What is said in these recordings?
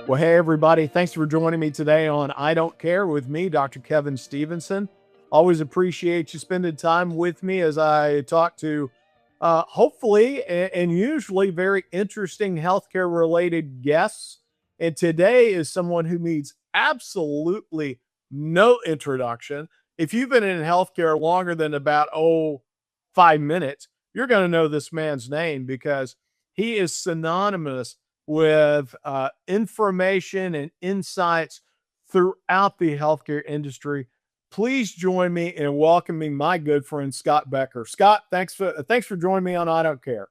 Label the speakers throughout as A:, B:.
A: Well, hey, everybody. Thanks for joining me today on I Don't Care with me, Dr. Kevin Stevenson. Always appreciate you spending time with me as I talk to hopefully and usually very interesting healthcare related guests. And today is someone who needs absolutely no introduction. If you've been in healthcare longer than about, 5 minutes, you're going to know this man's name because he is synonymous with information and insights throughout the healthcare industry. Please join me in welcoming my good friend Scott Becker. Scott, thanks for joining me on I Don't Care.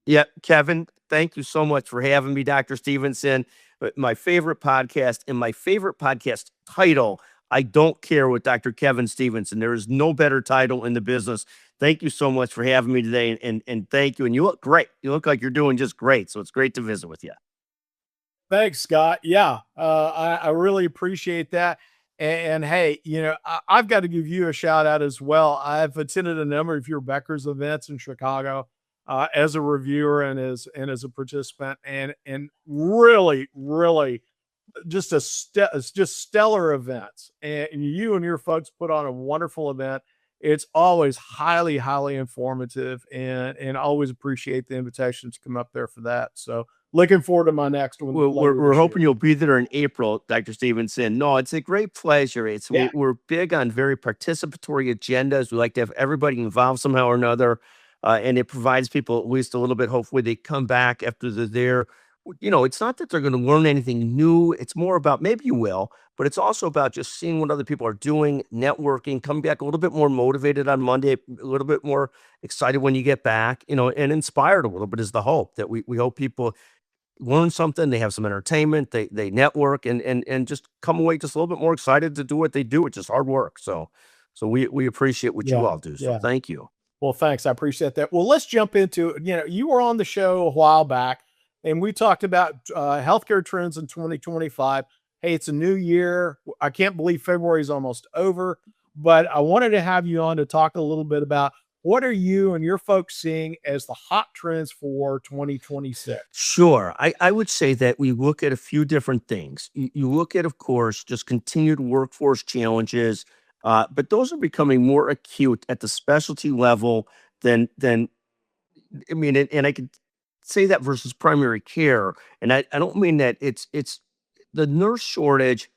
B: Yeah, Kevin, thank you so much for having me, Dr. Stevenson. My favorite podcast and my favorite podcast title, I Don't Care with Dr. Kevin Stevenson. There is no better title in the business. Thank you so much for having me today, and thank you. And you look great. You look like you're doing just great. So it's great to visit with you.
A: Thanks, Scott. Yeah, I really appreciate that. And hey, I've got to give you a shout out as well. I've attended a number of your Becker's events in Chicago as a reviewer and as a participant, and really just stellar events. And you and your folks put on a wonderful event. It's always highly informative, and always appreciate the invitation to come up there for that. So looking forward to my next one.
B: We're hoping you'll be there in April, Dr. Stevenson. No, it's a great pleasure. We're big on very participatory agendas. We like to have everybody involved somehow or another, and it provides people at least a little bit. Hopefully, they come back after they're there. It's not that they're going to learn anything new. It's more about, maybe you will, but it's also about just seeing what other people are doing, networking, coming back a little bit more motivated on Monday, a little bit more excited when you get back, and inspired a little bit is the hope that we hope people learn something, they have some entertainment, they network and just come away just a little bit more excited to do what they do, which is hard work. So we appreciate what you all do. So thank you.
A: Well, thanks. I appreciate that. Well, let's jump into, you were on the show a while back and we talked about healthcare trends in 2025. Hey, it's a new year. I can't believe February is almost over, but I wanted to have you on to talk a little bit about what are you and your folks seeing as the hot trends for 2026?
B: Sure. I would say that we look at a few different things. You look at, of course, just continued workforce challenges, but those are becoming more acute at the specialty level than I mean, and I could say that versus primary care. And I don't mean that it's the nurse shortage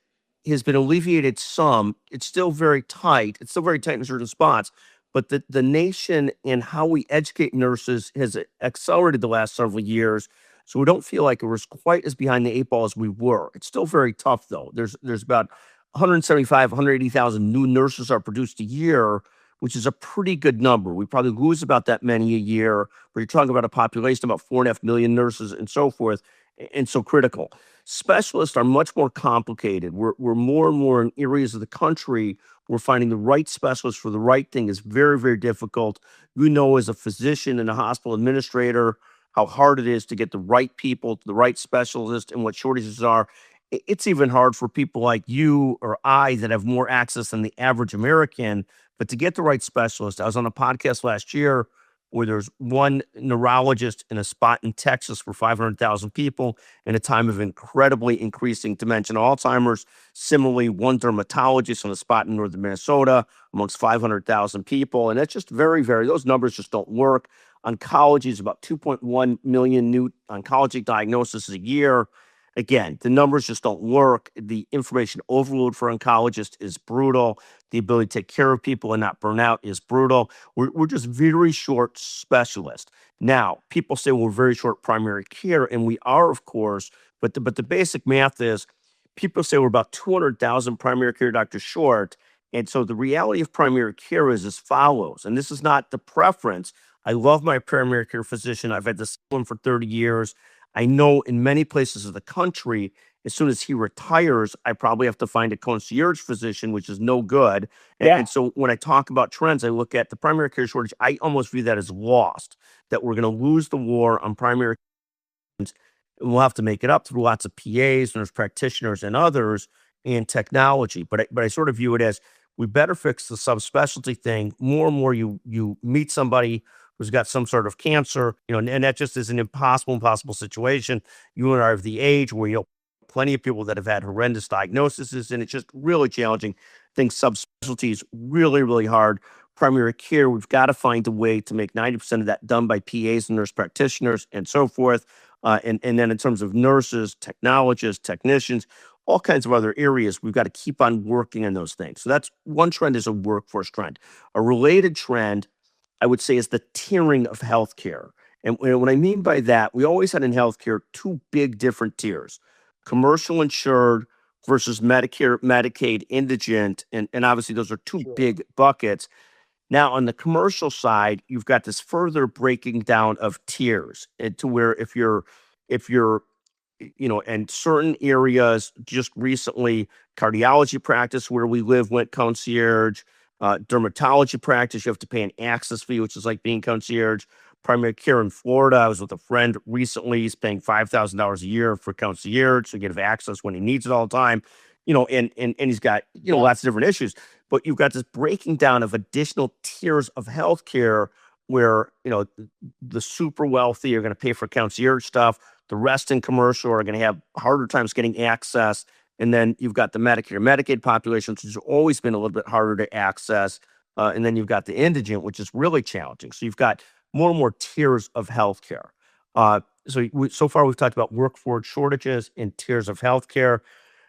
B: has been alleviated some. It's still very tight. It's still very tight in certain spots. But the nation and how we educate nurses has accelerated the last several years. So we don't feel like it was quite as behind the eight ball as we were. It's still very tough, though. There's about 175, 180,000 new nurses are produced a year, which is a pretty good number. We probably lose about that many a year, but you're talking about a population of about 4.5 million nurses and so forth, and so critical. Specialists are much more complicated. We're more and more in areas of the country. We're finding the right specialist for the right thing is very, very difficult. As a physician and a hospital administrator, how hard it is to get the right people to the right specialist and what shortages are. It's even hard for people like you or I that have more access than the average American, but to get the right specialist. I was on a podcast last year where there's one neurologist in a spot in Texas for 500,000 people in a time of incredibly increasing dementia and Alzheimer's. Similarly, one dermatologist on a spot in northern Minnesota amongst 500,000 people. And that's just those numbers just don't work. Oncology is about 2.1 million new oncology diagnoses a year. Again, the numbers just don't work. The information overload for oncologists is brutal. The ability to take care of people and not burn out is brutal. We're just very short specialists. Now, people say we're very short primary care, and we are, of course, but the basic math is people say we're about 200,000 primary care doctors short. And so the reality of primary care is as follows, and this is not the preference. I love my primary care physician. I've had the same one for 30 years. I know in many places of the country, as soon as he retires, I probably have to find a concierge physician, which is no good. And so when I talk about trends, I look at the primary care shortage. I almost view that as lost, that we're going to lose the war on primary care. We'll have to make it up through lots of PAs, nurse practitioners, and others, and technology. But I sort of view it as we better fix the subspecialty thing. More and more you meet somebody who's got some sort of cancer, and that just is an impossible situation. You and I are of the age where plenty of people that have had horrendous diagnoses, and it's just really challenging. I think subspecialties really, really hard. Primary care, we've got to find a way to make 90% of that done by PAs and nurse practitioners and so forth. And then in terms of nurses, technologists, technicians, all kinds of other areas, we've got to keep on working on those things. So that's one trend, is a workforce trend. A related trend, I would say, is the tiering of healthcare. And what I mean by that, we always had in healthcare two big different tiers: commercial insured versus Medicare, Medicaid, indigent. And obviously, those are two
A: Sure.
B: big buckets. Now, on the commercial side, you've got this further breaking down of tiers, to where if you're in certain areas, just recently, cardiology practice where we live went concierge. Dermatology practice, you have to pay an access fee, which is like being concierge. Primary care in Florida, I was with a friend recently. He's paying $5,000 a year for concierge, so you get access when he needs it all the time. And he's got
A: Yeah.
B: lots of different issues. But you've got this breaking down of additional tiers of healthcare where the super wealthy are going to pay for concierge stuff. The rest in commercial are going to have harder times getting access. And then you've got the Medicare, Medicaid populations, which has always been a little bit harder to access. And then you've got the indigent, which is really challenging. So you've got more and more tiers of healthcare. So far, we've talked about workforce shortages and tiers of healthcare.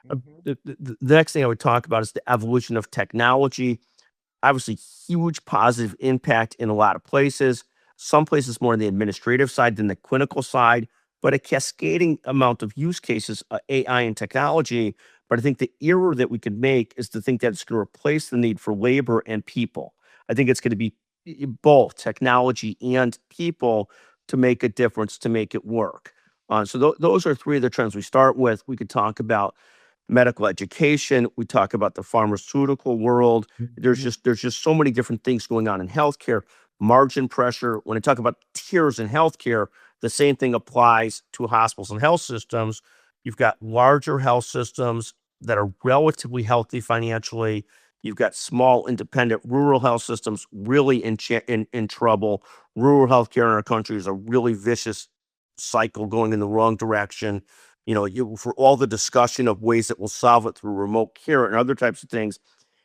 A: Mhm.
B: The next thing I would talk about is the evolution of technology. Obviously, huge positive impact in a lot of places. Some places more on the administrative side than the clinical side, but a cascading amount of use cases, AI and technology. But I think the error that we could make is to think that it's going to replace the need for labor and people. I think it's going to be both technology and people to make a difference, to make it work. So those are three of the trends we start with. We could talk about medical education. We talk about the pharmaceutical world. There's
A: Mhm.
B: just so many different things going on in healthcare. Margin pressure. When I talk about tiers in healthcare, the same thing applies to hospitals and health systems. You've got larger health systems that are relatively healthy financially. You've got small, independent rural health systems really in trouble. Rural healthcare in our country is a really vicious cycle going in the wrong direction. For all the discussion of ways that will solve it through remote care and other types of things,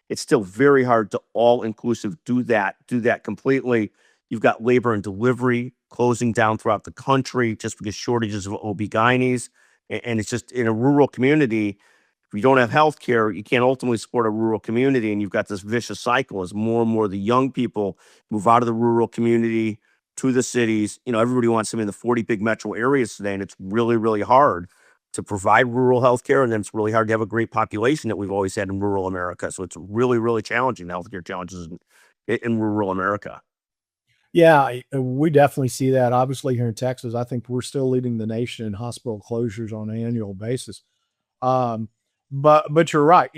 B: it's still very hard to all inclusive do that completely. You've got labor and delivery closing down throughout the country just because shortages of OB-GYNs. And it's just in a rural community, if you don't have health care, you can't ultimately support a rural community. And you've got this vicious cycle as more and more of the young people move out of the rural community to the cities. Everybody wants to be in the 40 big metro areas today, and it's really, really hard to provide rural healthcare, and then it's really hard to have a great population that we've always had in rural America. So it's really, really challenging, the healthcare challenges in rural America.
A: Yeah, we definitely see that. Obviously, here in Texas, I think we're still leading the nation in hospital closures on an annual basis. Um, but you're right.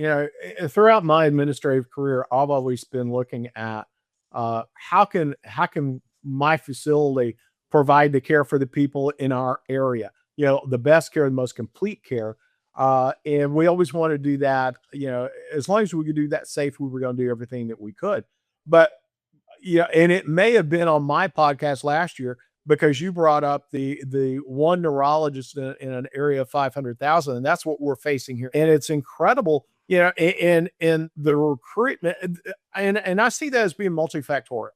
A: Throughout my administrative career, I've always been looking at how can my facility provide the care for the people in our area. The best care, the most complete care. And we always want to do that. As long as we could do that safely, we were going to do everything that we could. But yeah, and it may have been on my podcast last year because you brought up the one neurologist in an area of 500,000, and that's what we're facing here. And it's incredible, in the recruitment, and I see that as being multifactorial.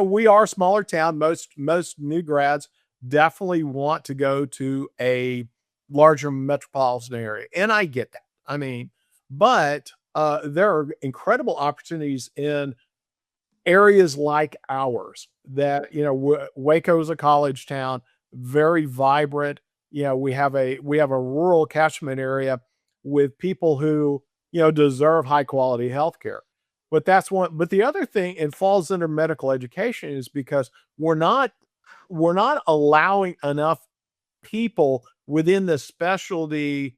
A: We are a smaller town. Most new grads definitely want to go to a larger metropolitan area, and I get that. I mean, but there are incredible opportunities in areas like ours that Waco is a college town, very vibrant. We have a rural catchment area with people who deserve high quality health care. But that's one. But the other thing, it falls under medical education, is because we're not we're not allowing enough people within the specialty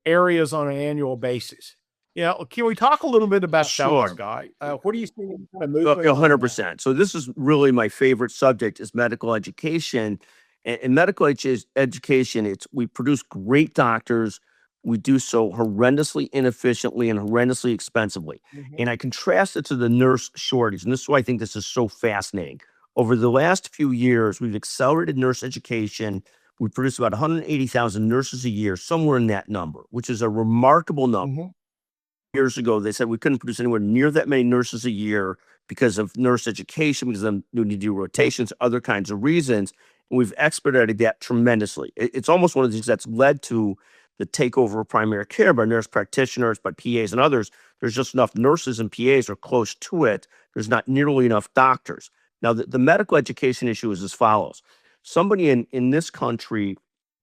A: areas on an annual basis. Can we talk a little bit about that,
B: Sure.
A: Scott? What do you see kind of movement on that?
B: 100%. So this is really my favorite subject, is medical education. And medical education, we produce great doctors. We do so horrendously inefficiently and horrendously expensively.
A: Mhm.
B: And I contrast it to the nurse shortage. And this is why I think this is so fascinating. Over the last few years, we've accelerated nurse education. We produce about 180,000 nurses a year, somewhere in that number, which is a remarkable number.
A: Hmm.
B: Years ago, they said we couldn't produce anywhere near that many nurses a year because of nurse education, because of them need to do rotations, other kinds of reasons. And we've expedited that tremendously. It's almost one of the things that's led to the takeover of primary care by nurse practitioners, by PAs and others. There's just enough nurses and PAs or close to it. There's not nearly enough doctors. Now, the medical education issue is as follows. Somebody in this country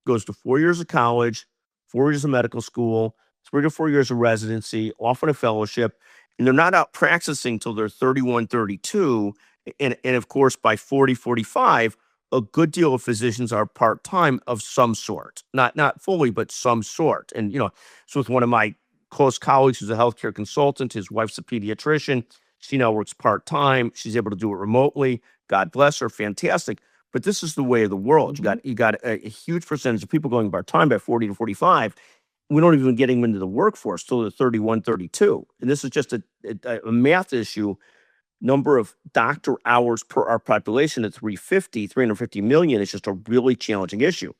B: goes to 4 years of college, 4 years of medical school, 3 to 4 years of residency, often a fellowship, and they're not out practicing till they're 31, 32. And of course, by 40, 45, a good deal of physicians are part-time of some sort, not fully, but some sort. And, so with one of my close colleagues who's a healthcare consultant, his wife's a pediatrician. She now works part-time. She's able to do it remotely. God bless her. Fantastic. But this is the way of the world.
A: Hmm.
B: You got a huge percentage of people going part-time by 40 to 45. We don't even get them into the workforce till they're 31, 32. And this is just a math issue. Number of doctor hours per our population at 350 million is just a really challenging issue.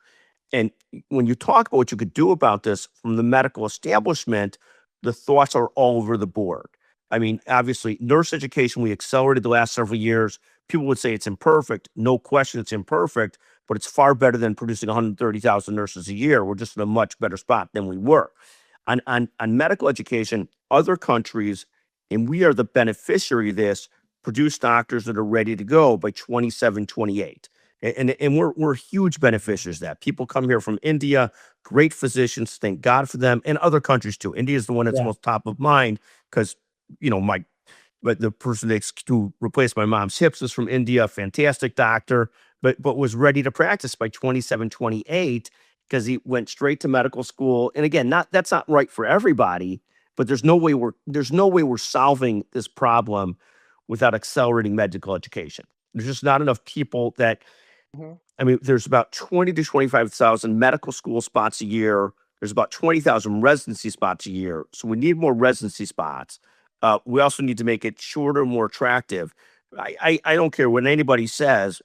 B: And when you talk about what you could do about this from the medical establishment, the thoughts are all over the board. I mean, obviously, nurse education, we accelerated the last several years. People would say it's imperfect. No question it's imperfect, but it's far better than producing 130,000 nurses a year. We're just in a much better spot than we were. On medical education, other countries, and we are the beneficiary of this, produce doctors that are ready to go by 27, 28. And we're huge beneficiaries of that. People come here from India, great physicians, thank God for them, and other countries too. India is the one that's
A: Yeah.
B: most top of mind because, but the person that's to replace my mom's hips is from India, fantastic doctor, but was ready to practice by 27, 28 because he went straight to medical school. And again, that's not right for everybody, but there's no way we're solving this problem without accelerating medical education. There's just not enough people that
A: Hmm.
B: I mean, there's about 20 to 25,000 medical school spots a year. There's about 20,000 residency spots a year. So we need more residency spots. We also need to make it shorter, more attractive. I don't care what anybody says.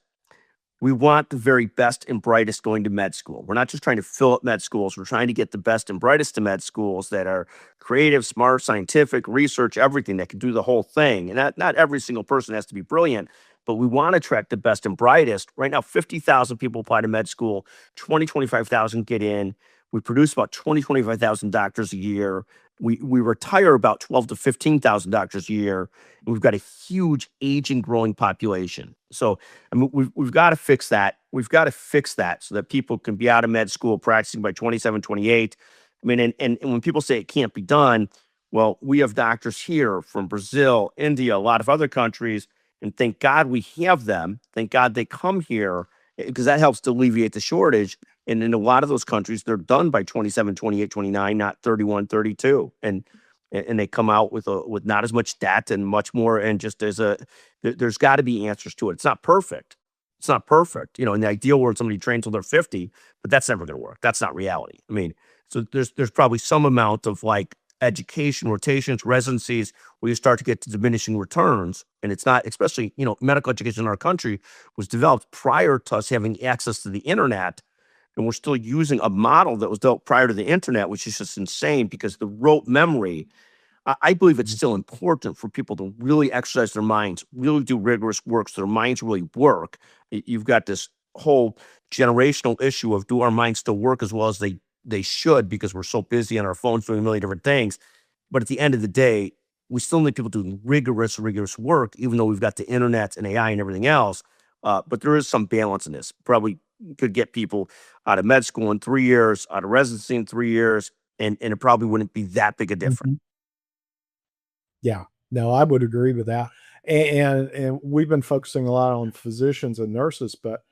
B: We want the very best and brightest going to med school. We're not just trying to fill up med schools. We're trying to get the best and brightest to med schools that are creative, smart, scientific, research, everything that can do the whole thing. And not every single person has to be brilliant, but we want to attract the best and brightest. Right now, 50,000 people apply to med school, 25,000 get in. We produce about 25,000 doctors a year. We retire about 12 to 15,000 doctors a year. And we've got a huge aging, growing population. So I mean, we've got to fix that. We've got to fix that so that people can be out of med school practicing by 27, 28. I mean, and when people say it can't be done, well, we have doctors here from Brazil, India, a lot of other countries, and thank God we have them. Thank God they come here because that helps to alleviate the shortage. And in a lot of those countries, they're done by 27, 28, 29, not 31, 32. And they come out with not as much debt and much more. And just there's got to be answers to it. It's not perfect. It's not perfect. In the ideal world, somebody trains till they're 50, but that's never going to work. That's not reality. I mean, so there's probably some amount of like education, rotations, residencies, where you start to get to diminishing returns. And it's not, especially, medical education in our country was developed prior to us having access to the internet. And we're still using a model that was built prior to the internet, which is just insane because the rote memory, I believe it's still important for people to really exercise their minds, really do rigorous work so their minds really work. You've got this whole generational issue of do our minds still work as well as they should because we're so busy on our phones doing a million different things. But at the end of the day, we still need people doing rigorous work, even though we've got the internet and AI and everything else. But there is some balance in this. Probably could get people out of med school in 3 years, out of residency in 3 years, and it probably wouldn't be that big a difference.
A: Hmm. Yeah. No, I would agree with that. And we've been focusing a lot on physicians and nurses, but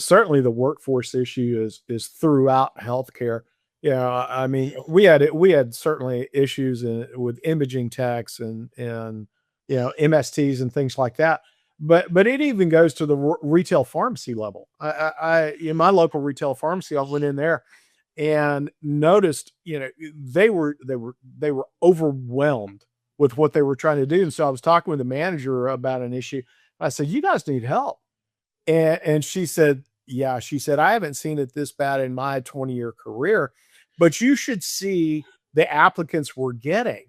A: certainly the workforce issue is throughout healthcare. I mean, we had certainly issues with imaging techs and MSTs and things like that. But it even goes to the retail pharmacy level. In my local retail pharmacy, I went in there and noticed, they were overwhelmed with what they were trying to do. And so I was talking with the manager about an issue. I said, "You guys need help." And she said, yeah, she said, I haven't seen it this bad in my 20-year career, but you should see the applicants we're getting.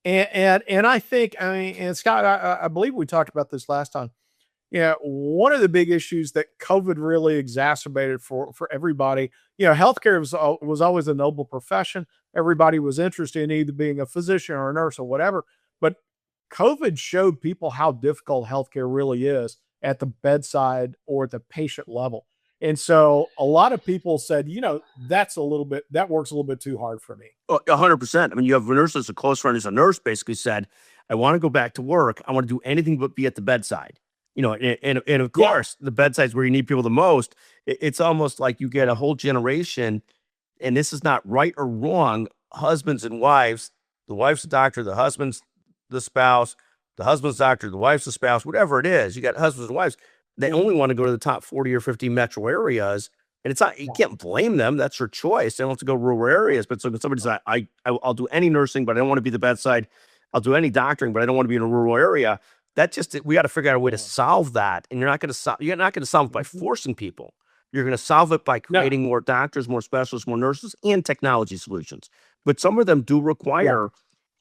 A: And I think, I mean, and Scott, I believe we talked about this last time. Yeah, one of the big issues that COVID really exacerbated for everybody, healthcare was always a noble profession. Everybody was interested in either being a physician or a nurse or whatever. But COVID showed people how difficult healthcare really is at the bedside or at the patient level. And so a lot of people said, that works a little bit too hard for me.
B: 100%. I mean, you have a nurse that's a close friend who's a nurse basically said, I want to go back to work. I want to do anything but be at the bedside. And of
A: Yeah.
B: course, the bedside's where you need people the most. It's almost like you get a whole generation, and this is not right or wrong. Husbands and wives, the wife's the doctor, the husband's the spouse, the husband's doctor, the wife's the spouse, whatever it is. You got husbands and wives. They only want to go to the top 40 or 50 metro areas. And it's not, you can't blame them. That's their choice. They don't have to go rural areas. But so when somebody's like, I'll do any nursing, but I don't want to be the bedside. I'll do any doctoring, but I don't want to be in a rural area. That just, we got to figure out a way to solve that. And you're not going to solve it by forcing people. You're going to solve it by creating more doctors, more specialists, more nurses, and technology solutions. But some of them do require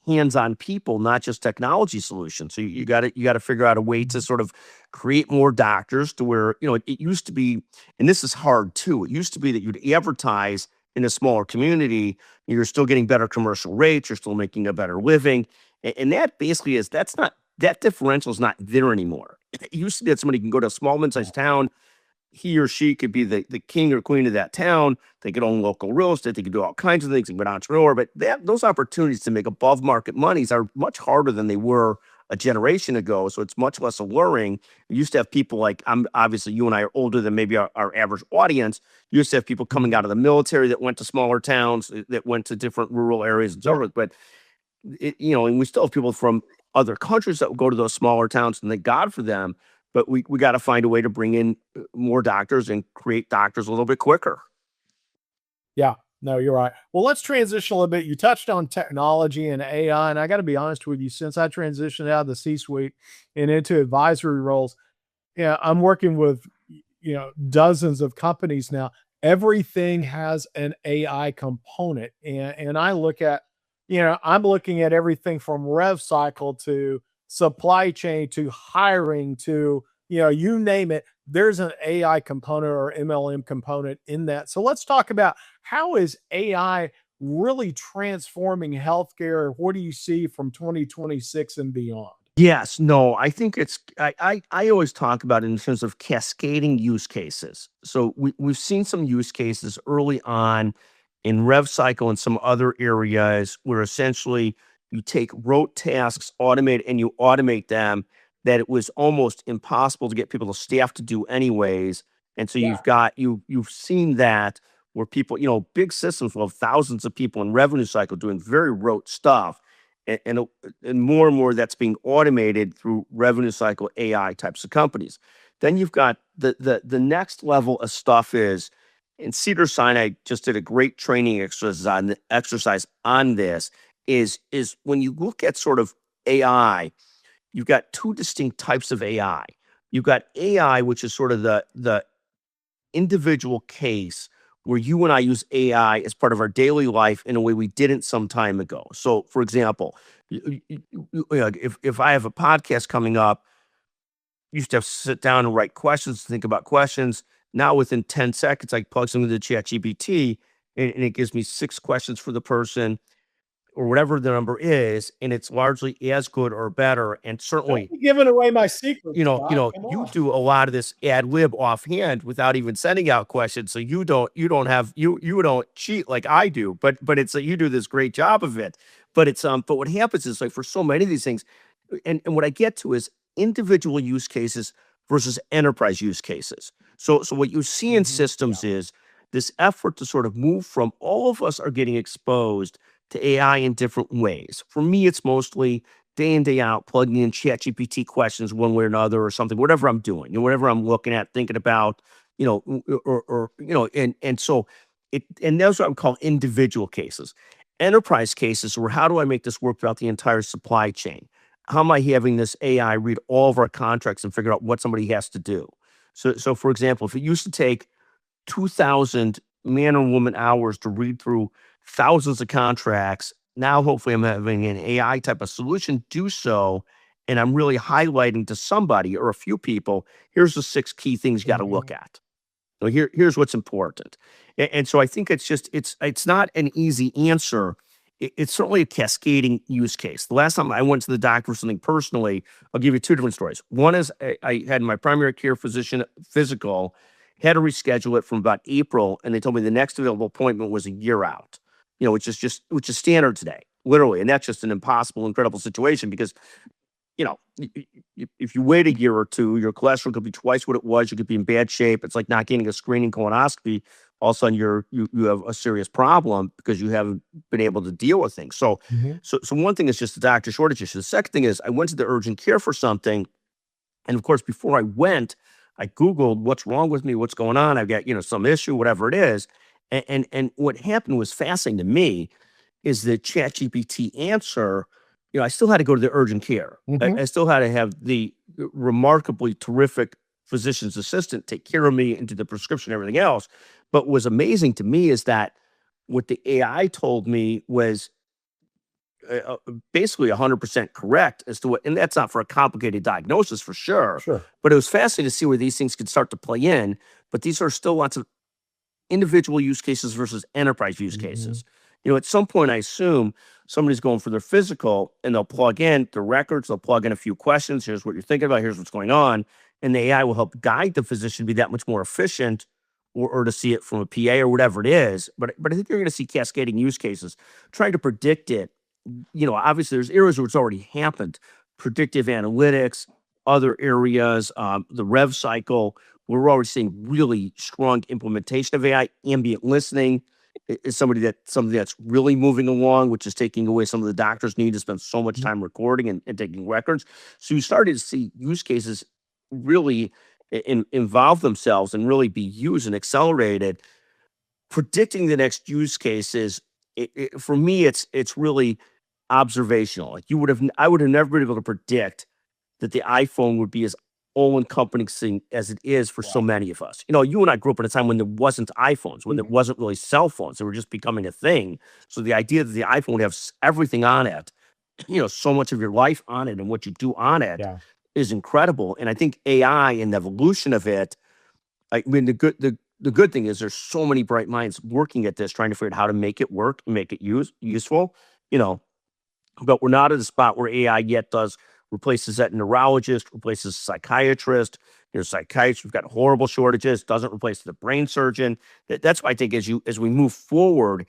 B: hands-on people, not just technology solutions. So you got to figure out a way to sort of create more doctors to where, it used to be, and this is hard too. It used to be that you'd advertise in a smaller community, you're still getting better commercial rates, you're still making a better living. And that basically that differential is not there anymore. It used to be that somebody can go to a small mid-sized town, he or she could be the king or queen of that town. They could own local real estate. They could do all kinds of things. They could be an entrepreneur. But those opportunities to make above market monies are much harder than they were a generation ago. So it's much less alluring. We used to have people like, obviously you and I are older than maybe our average audience. You used to have people coming out of the military that went to smaller towns, that went to different rural areas and so forth. But, and we still have people from other countries that go to those smaller towns, and thank God for them. But we got to find a way to bring in more doctors and create doctors a little bit quicker.
A: Yeah, no, you're right. Well, let's transition a little bit. You touched on technology and AI, and I got to be honest with you, since I transitioned out of the C-suite and into advisory roles, I'm working with, dozens of companies now. Everything has an AI component. And I look at, I'm looking at everything from rev cycle to supply chain to hiring to, you name it, there's an AI component or MLM component in that. So let's talk about, how is AI really transforming healthcare? What do you see from 2026 and beyond?
B: Yes, no, I think I always talk about it in terms of cascading use cases. So we've seen some use cases early on in rev cycle and some other areas where essentially you take rote tasks, you automate them, that it was almost impossible to get people to staff to do anyways. And so you've seen that where people, big systems will have thousands of people in revenue cycle doing very rote stuff. And more and more that's being automated through revenue cycle AI types of companies. Then you've got the next level of stuff is, and Cedars-Sinai just did a great training exercise on this, is when you look at sort of AI, you've got two distinct types of AI. You've got AI, which is sort of the individual case where you and I use AI as part of our daily life in a way we didn't some time ago. So, for example, if I have a podcast coming up, you used to have to sit down and write questions, think about questions. Now, within 10 seconds, I plug something into ChatGPT, and it gives me 6 questions for the person, or whatever the number is, and it's largely as good or better. And certainly,
A: Giving away my secrets,
B: you do a lot of this ad lib offhand without even sending out questions. So you don't cheat like I do, but it's you do this great job of it. But but what happens is, like, for so many of these things, and what I get to is individual use cases versus enterprise use cases. So what you see in systems is this effort to sort of move from, all of us are getting exposed to AI in different ways. For me, it's mostly day in, day out, plugging in ChatGPT questions one way or another, or something, whatever I'm doing, whatever I'm looking at, thinking about, and so and those are what I'm calling individual cases. Enterprise cases were, how do I make this work throughout the entire supply chain? How am I having this AI read all of our contracts and figure out what somebody has to do? So for example, if it used to take 2,000 man or woman hours to read through thousands of contracts. Now, hopefully, I'm having an AI type of solution do so. And I'm really highlighting to somebody or a few people, here's the 6 key things you got to look
A: Mhm.
B: at. So here's what's important. And so I think it's not an easy answer. It's certainly a cascading use case. The last time I went to the doctor for something personally, I'll give you 2 different stories. One is I had my primary care physician physical, had to reschedule it from about April, and they told me the next available appointment was a year out. Which is standard today, literally, and that's just an impossible, incredible situation because if you wait a year or two, your cholesterol could be twice what it was. You could be in bad shape. It's like not getting a screening colonoscopy. All of a sudden, you have a serious problem because you haven't been able to deal with things. So,
A: Mhm.
B: so one thing is just the doctor shortage issue. The second thing is I went to the urgent care for something, and of course, before I went, I Googled what's wrong with me, what's going on. I've got some issue, whatever it is, and what happened was fascinating to me is the ChatGPT answer. I still had to go to the urgent care.
A: Mhm.
B: I still had to have the remarkably terrific physician's assistant take care of me and do the prescription and everything else. But what was amazing to me is that what the AI told me was basically 100% correct as to what, and that's not for a complicated diagnosis for sure,
A: Sure.
B: but it was fascinating to see where these things could start to play in. But these are still lots of individual use cases versus enterprise use
A: Mhm.
B: cases. At some point, I assume somebody's going for their physical and they'll plug in the records, they'll plug in a few questions. Here's what you're thinking about, here's what's going on. And the AI will help guide the physician to be that much more efficient or to see it from a PA or whatever it is. But I think you're going to see cascading use cases, trying to predict it. Obviously there's areas where it's already happened, predictive analytics, other areas, the rev cycle. We're already seeing really strong implementation of AI. Ambient listening is something that's really moving along, which is taking away some of the doctors' need to spend so much
A: Mhm.
B: time recording and taking records. So you started to see use cases really involve themselves and really be used and accelerated. Predicting the next use cases, for me, it's really observational. Like I would have never been able to predict that the iPhone would be as all-encompassing as it is for so
A: Right.
B: many of us. You and I grew up in a time when there wasn't iPhones, when there
A: Mhm.
B: wasn't really cell phones. They were just becoming a thing. So the idea that the iPhone would have everything on it, so much of your life on it and what you do on it
A: Yeah.
B: is incredible. And I think AI and the evolution of it, I mean, the good thing is there's so many bright minds working at this, trying to figure out how to make it work, make it useful. You know, but we're not at a spot where AI yet does replaces that neurologist, replaces a psychiatrist. Psychiatrists, we've got horrible shortages, doesn't replace the brain surgeon. That's why I think as we move forward,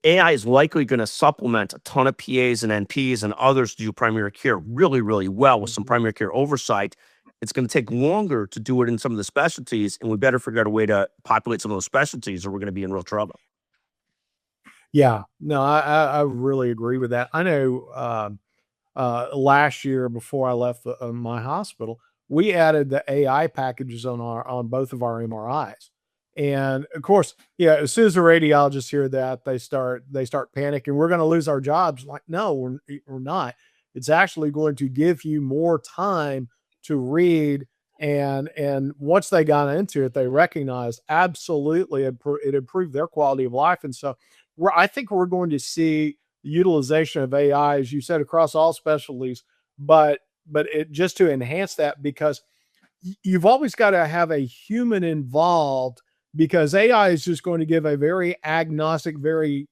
B: AI is likely going to supplement a ton of PAs and NPs and others to do primary care really, really well with some
A: Mhm.
B: primary care oversight. It's going to take longer to do it in some of the specialties, and we better figure out a way to populate some of those specialties, or we're going to be in real trouble.
A: Yeah. No, I really agree with that. I know, last year before I left my hospital, we added the AI packages on both of our MRIs. And of course, yeah, as soon as the radiologists hear that, they start panicking. We're going to lose our jobs. Like, no, we're not. It's actually going to give you more time to read. And once they got into it, they recognized absolutely it improved their quality of life. And so, I think we're going to see the utilization of AI, as you said, across all specialties, but it just to enhance that because you've always got to have a human involved because AI is just going to give a very agnostic, very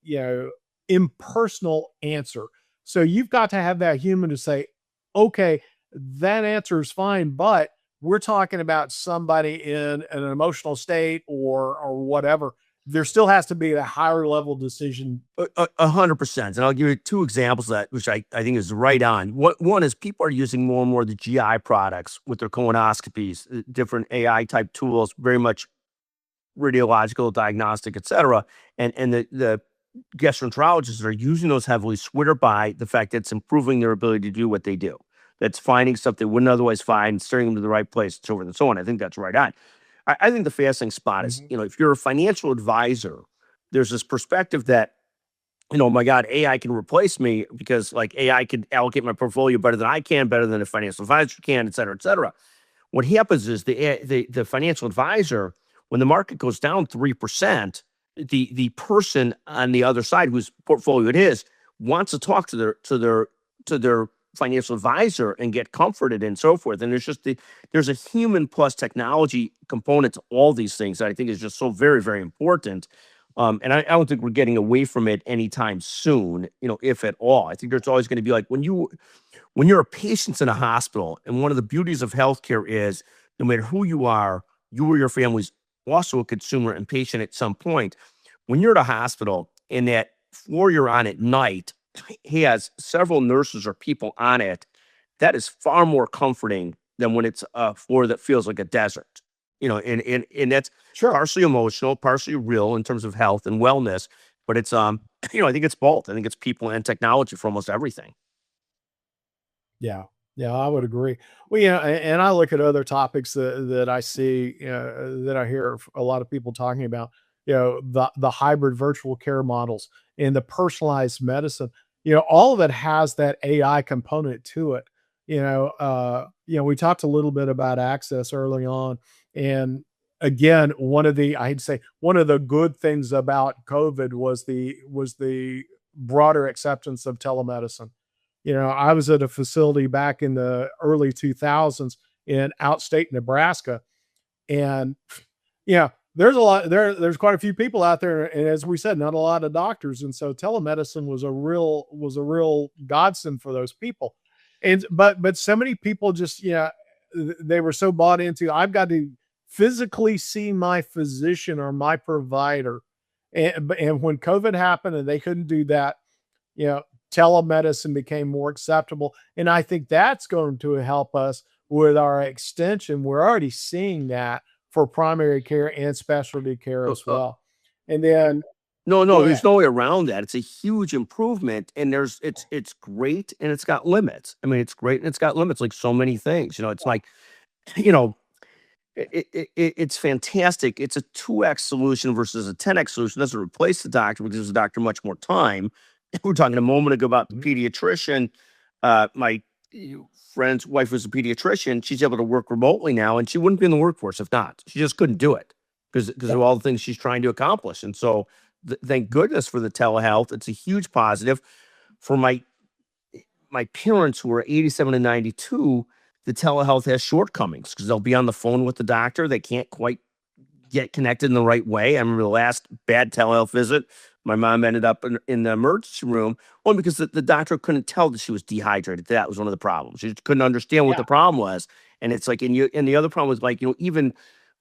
A: impersonal answer. So you've got to have that human to say, okay, that answer is fine, but we're talking about somebody in an emotional state or whatever. There still has to be a higher level decision.
B: 100%. And I'll give you 2 examples of that, which I think is right on. One is people are using more and more of the GI products with their colonoscopies, different AI type tools, very much radiological, diagnostic, et cetera. And the gastroenterologists are using those heavily, swear by the fact that it's improving their ability to do what they do. That's finding stuff they wouldn't otherwise find, steering them to the right place, and so forth and so on. I think that's right on. I think the fascinating spot is,
A: Mhm.
B: if you're a financial advisor, there's this perspective that, oh my God, AI can replace me because like AI can allocate my portfolio better than I can, better than a financial advisor can, et cetera, et cetera. What happens is the financial advisor When the market goes down 3%, the person on the other side whose portfolio it is wants to talk to their financial advisor and get comforted and so forth. And there's a human plus technology component to all these things that I think is just so very, very important. And I don't think we're getting away from it anytime soon, if at all. I think there's always going to be like when you're a patient in a hospital, and one of the beauties of healthcare is no matter who you are, you or your family's also a consumer and patient at some point. When you're at a hospital and that floor you're on at night has several nurses or people on it, that is far more comforting than when it's a floor that feels like a desert. And that's
A: Sure.
B: partially emotional, partially real in terms of health and wellness. But it's I think it's both. I think it's people and technology for almost everything.
A: Yeah. Yeah, I would agree. Well, yeah, and I look at other topics that I see, that I hear a lot of people talking about, the hybrid virtual care models and the personalized medicine. All of it has that AI component to it. We talked a little bit about access early on, and again, one of the good things about COVID was the broader acceptance of telemedicine. I was at a facility back in the early 2000s in outstate Nebraska, and there's quite a few people out there, and as we said, not a lot of doctors, and so telemedicine was a real godsend for those people. And but so many people just they were so bought into, I've got to physically see my physician or my provider, and when COVID happened and they couldn't do that, you know, telemedicine became more acceptable. And I think that's going to help us with our extension. We're already seeing that for primary care and specialty care
B: Uh,
A: as
B: uh,
A: well. And then
B: no,
A: go
B: there's
A: ahead.
B: no way around that. It's a huge improvement, and it's great, and it's got limits. I mean, it's great and it's got limits, like so many things. It's like, you know, it's fantastic. It's a 2x solution versus a 10x solution. It doesn't replace the doctor, because gives the doctor much more time. We were talking a moment ago about the pediatrician. My friend's wife was a pediatrician. She's able to work remotely now, and she wouldn't be in the workforce if not. She just couldn't do it because
A: Yeah.
B: of all the things she's trying to accomplish. And so, thank goodness for the telehealth. It's a huge positive for my parents who are 87 and 92. The telehealth has shortcomings because they'll be on the phone with the doctor. They can't quite get connected in the right way. I remember the last bad telehealth visit, my mom ended up in the emergency room only because the doctor couldn't tell that she was dehydrated. That was one of the problems. She just couldn't understand what
A: Yeah.
B: the problem was. And it's like, and the other problem was like, even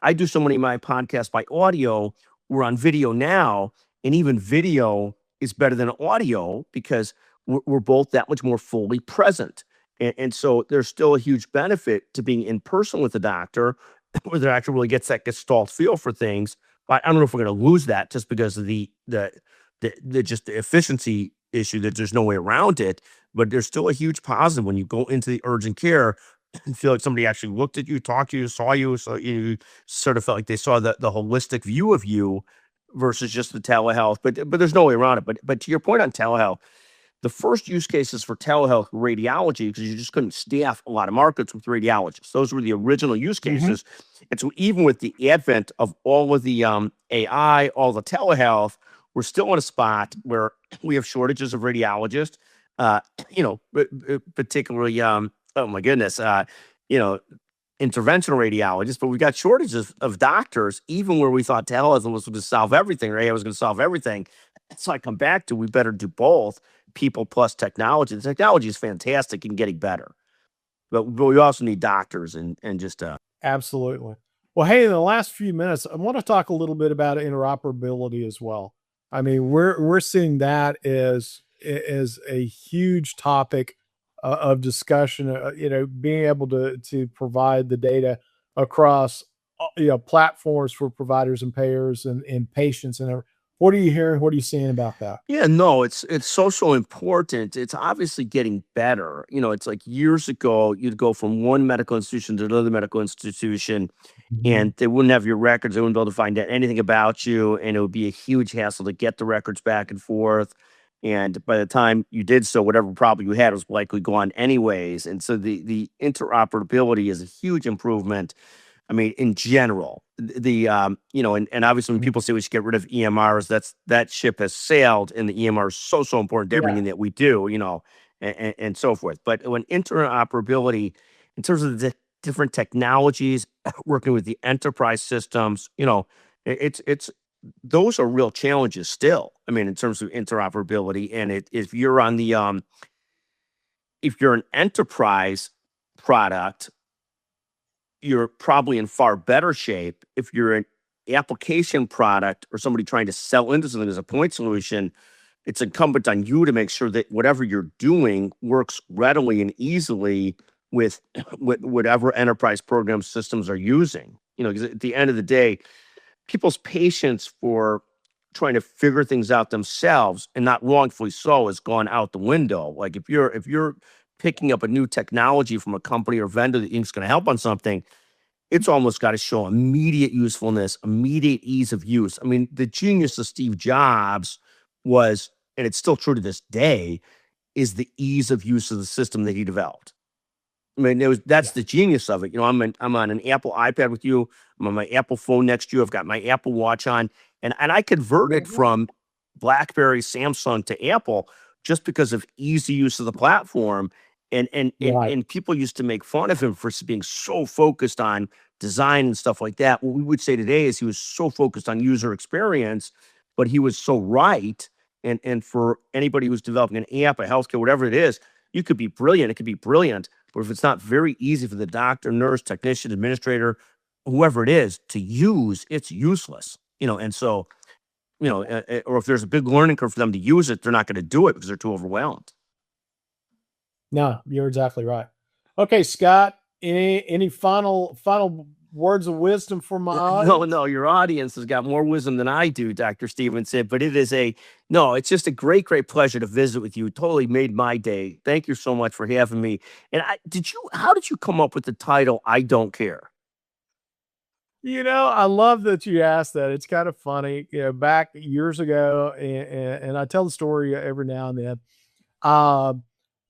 B: I do so many of my podcasts by audio. We're on video now, and even video is better than audio because we're both that much more fully present. And so there's still a huge benefit to being in person with the doctor, where the doctor really gets that gestalt feel for things. But I don't know if we're going to lose that just because of the just the efficiency issue, that there's no way around it. But there's still a huge positive when you go into the urgent care and feel like somebody actually looked at you, talked to you, saw you, so you sort of felt like they saw the holistic view of you versus just the telehealth. But there's no way around it. But to your point on telehealth, the first use cases for telehealth were radiology, because you just couldn't staff a lot of markets with radiologists. Those were the original use
A: Hmm.
B: cases. And so even with the advent of all of the AI, all the telehealth, we're still in a spot where we have shortages of radiologists, uh, particularly, oh my goodness, you know, interventional radiologists, but we've got shortages of doctors, even where we thought telehealth was going to solve everything, or AI was going to solve everything. So I come back to, we better do both, people plus technology. The technology is fantastic and getting better, but we also need doctors and just
A: Absolutely. Well, hey, in the last few minutes, I want to talk a little bit about interoperability as well. I mean, we're seeing that as a huge topic of discussion. Being able to provide the data across platforms for providers and payers and patients and everything. What are you hearing? What are you seeing about that?
B: yeah, no, it's so important. It's obviously getting better. It's like years ago, you'd go from one medical institution to another medical institution, and they wouldn't have your records. They wouldn't be able to find out anything about you, and it would be a huge hassle to get the records back and forth. And by the time you did so, whatever problem you had was likely gone anyways. And so the interoperability is a huge improvement. I mean, in general, and obviously when people say we should get rid of EMRs, that ship has sailed, and the EMR is so important to
A: Yeah.
B: everything that we do, and so forth. But when interoperability, in terms of the different technologies, working with the enterprise systems, it's those are real challenges still. I mean, in terms of interoperability, and if you're on the if you're an enterprise product, you're probably in far better shape. If you're an application product or somebody trying to sell into something as a point solution, it's incumbent on you to make sure that whatever you're doing works readily and easily with, with whatever enterprise program systems are using. Because at the end of the day, people's patience for trying to figure things out themselves, and not wrongfully so, has gone out the window. Like if you're picking up a new technology from a company or vendor that you think's going to help on something, it's almost got to show immediate usefulness, immediate ease of use. I mean, the genius of Steve Jobs was, and it's still true to this day, is the ease of use of the system that he developed. I mean, that's
A: Yeah.
B: the genius of it. I'm on an Apple iPad with you. I'm on my Apple phone next to you. I've got my Apple Watch on, and I converted from BlackBerry, Samsung to Apple just because of easy use of the platform.
A: Right.
B: And people used to make fun of him for being so focused on design and stuff like that. What we would say today is he was so focused on user experience, but he was so right. And for anybody who's developing an app, a healthcare, whatever it is, you could be brilliant. It could be brilliant, but if it's not very easy for the doctor, nurse, technician, administrator, whoever it is to use, it's useless. And so, or if there's a big learning curve for them to use it, they're not going to do it because they're too overwhelmed.
A: No, you're exactly right. Okay, Scott, any final words of wisdom for my audience?
B: No, your audience has got more wisdom than I do, Dr. Stevenson, but it's just a great, great pleasure to visit with you. It totally made my day. Thank you so much for having me. And how did you come up with the title, I Don't Care?
A: I love that you asked that. It's kind of funny. Back years ago, and I tell the story every now and then. Um,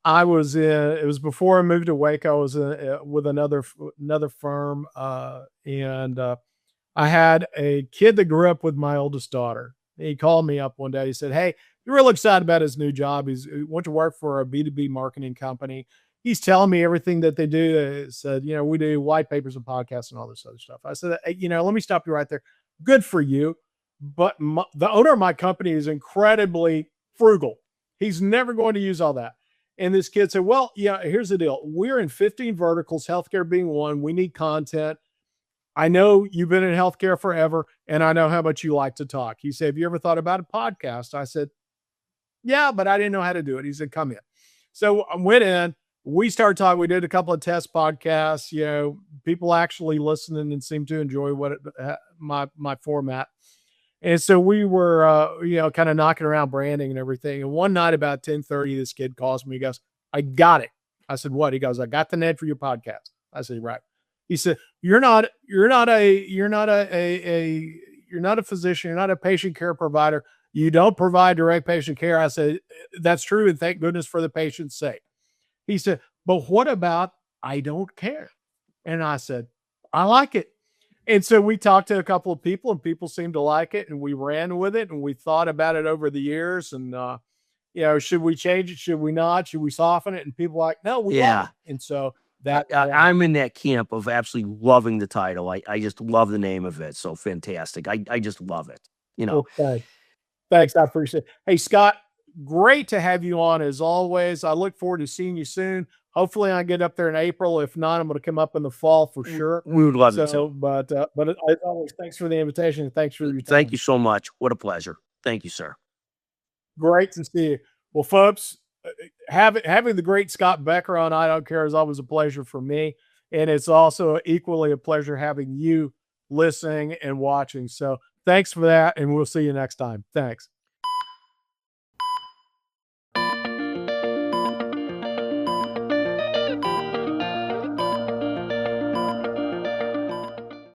A: it was before I moved to Waco. I was with another firm, and I had a kid that grew up with my oldest daughter. He called me up one day. He said, "Hey, you're real excited about his new job. He went to work for a B2B marketing company. He's telling me everything that they do." They said, we do white papers and podcasts and all this other stuff. I said, "Hey, let me stop you right there. Good for you. But the owner of my company is incredibly frugal. He's never going to use all that." And this kid said, "Well, yeah, here's the deal. We're in 15 verticals, healthcare being one. We need content. I know you've been in healthcare forever, and I know how much you like to talk." He said, "Have you ever thought about a podcast?" I said, "Yeah, but I didn't know how to do it." He said, "Come in." So I went in. We started talking. We did a couple of test podcasts. People actually listening and seemed to enjoy my format. And so we were, kind of knocking around branding and everything. And one night about 10:30, this kid calls me. He goes, "I got it." I said, "What?" He goes, "I got the net for your podcast." I said, "Right." He said, you're not a physician. You're not a patient care provider. You don't provide direct patient care." I said, "That's true. And thank goodness for the patient's sake." He said, "But what about I don't care?" And I said, "I like it." And so we talked to a couple of people, and people seemed to like it, and we ran with it, and we thought about it over the years. And should we change it? Should we not? Should we soften it? And people were like, "No, we love
B: Yeah.
A: it." And so
B: I'm in that camp of absolutely loving the title. I just love the name of it. So fantastic. I just love it.
A: okay. Thanks. I appreciate it. Hey, Scott, great to have you on as always. I look forward to seeing you soon. Hopefully I get up there in April. If not, I'm going to come up in the fall for sure.
B: We would love it
A: So,
B: too.
A: but as always, thanks for the invitation and thanks for your
B: Thank
A: time.
B: you so much. What a pleasure. Thank you, sir.
A: Great to see you. Well, folks, having the great Scott Becker on I Don't Care is always a pleasure for me. And it's also equally a pleasure having you listening and watching. So thanks for that. And we'll see you next time. Thanks.